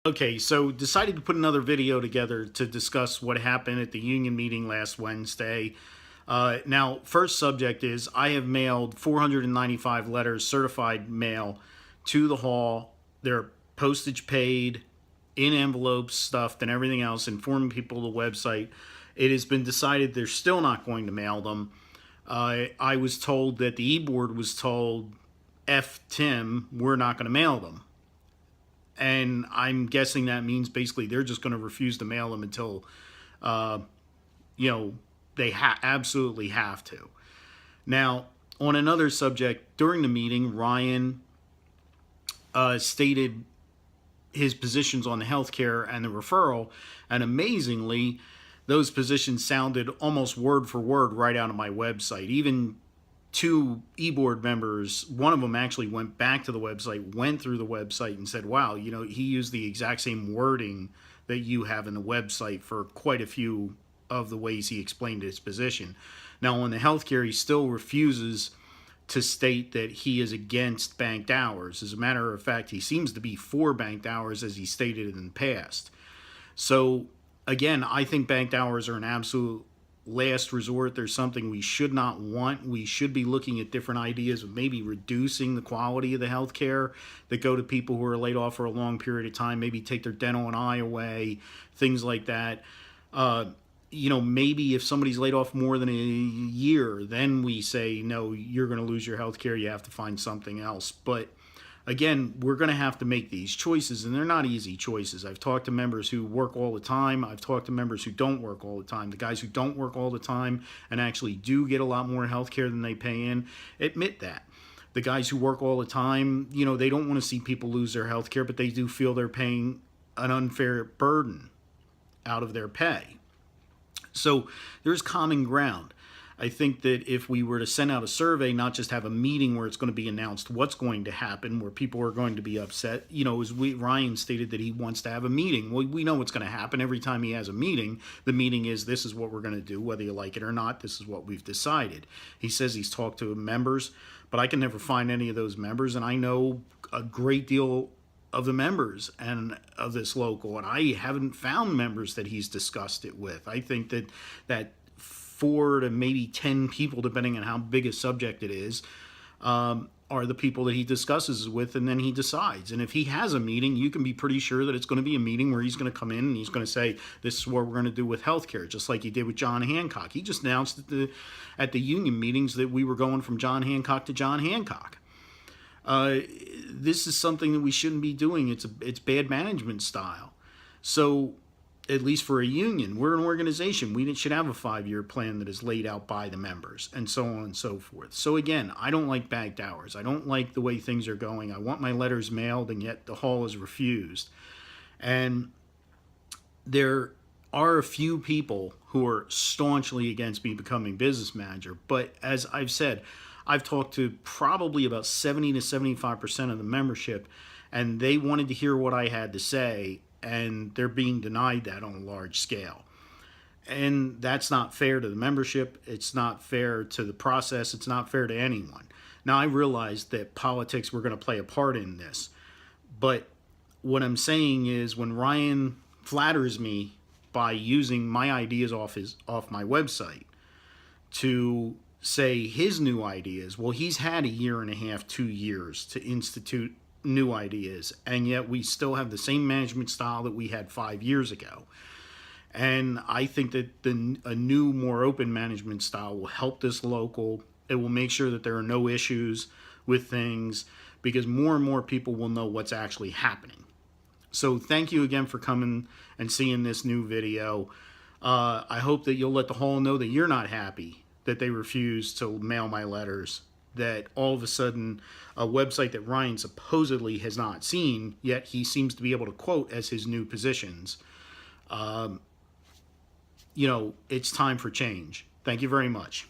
Okay, so decided to put another video together to discuss what happened at the union meeting last Wednesday. Now, first subject is I have mailed 495 letters, certified mail, to the hall. They're postage paid, in envelopes, stuffed, and everything else, informing people of the website. It has been decided they're still not going to mail them. I was told that the e-board was told, F Tim, we're not going to mail them. And I'm guessing that means basically they're just going to refuse to mail them until, uh, you know, they absolutely have to. Now, on another subject, during the meeting, Ryan stated his positions on the healthcare and the referral, and amazingly, those positions sounded almost word for word right out of my website. Even two e-board members, one of them actually went back to the website, went through the website and said, wow, you know, he used the exact same wording that you have in the website for quite a few of the ways he explained his position. Now, on the healthcare, he still refuses to state that he is against banked hours. As a matter of fact, he seems to be for banked hours, as he stated in the past. So, again, I think banked hours are an absolute last resort. There's something we should not want. We should be looking at different ideas of maybe reducing the quality of the health care that go to people who are laid off for a long period of time, maybe take their dental and eye away, things like that. You know, maybe if somebody's laid off more than a year, then we say, no, you're going to lose your health care. You have to find something else. But again, we're going to have to make these choices, and they're not easy choices. I've talked to members who work all the time. I've talked to members who don't work all the time. The guys who don't work all the time and actually do get a lot more health care than they pay in admit that. The guys who work all the time, you know, they don't want to see people lose their health care, but they do feel they're paying an unfair burden out of their pay. So there's common ground. I think that if we were to send out a survey, not just have a meeting where it's going to be announced what's going to happen, where people are going to be upset, you know, as Ryan stated that he wants to have a meeting. Well, we know what's going to happen every time he has a meeting. The meeting is, this is what we're going to do, whether you like it or not. This is what we've decided. He says he's talked to members, but I can never find any of those members, and I know a great deal of the members and of this local, and I haven't found members that he's discussed it with. I think that 4 to maybe 10 people, depending on how big a subject it is, are the people that he discusses with, and then he decides. And if he has a meeting, you can be pretty sure that it's going to be a meeting where he's going to come in and he's going to say, this is what we're going to do with healthcare, just like he did with John Hancock. He just announced at the union meetings that we were going from John Hancock to John Hancock. This is something that we shouldn't be doing. It's bad management style. So, at least for a union, we're an organization. We should have a 5-year plan that is laid out by the members, and so on and so forth. So again, I don't like banked hours. I don't like the way things are going. I want my letters mailed, and yet the hall is refused. And there are a few people who are staunchly against me becoming business manager, but as I've said, I've talked to probably about 70 to 75% of the membership, and they wanted to hear what I had to say, and they're being denied that on a large scale. And that's not fair to the membership. It's not fair to the process. It's not fair to anyone. Now, I realize that politics were going to play a part in this, but what I'm saying is when Ryan flatters me by using my ideas off my website to say his new ideas, well, he's had a year and a half, 2 years to institute new ideas, and yet we still have the same management style that we had 5 years ago. And I think that a new, more open management style will help this local. It will make sure that there are no issues with things, because more and more people will know what's actually happening. So thank you again for coming and seeing this new video. I hope that you'll let the hall know that you're not happy that they refuse to mail my letters, that all of a sudden a website that Ryan supposedly has not seen, yet he seems to be able to quote as his new positions. You know, it's time for change. Thank you very much.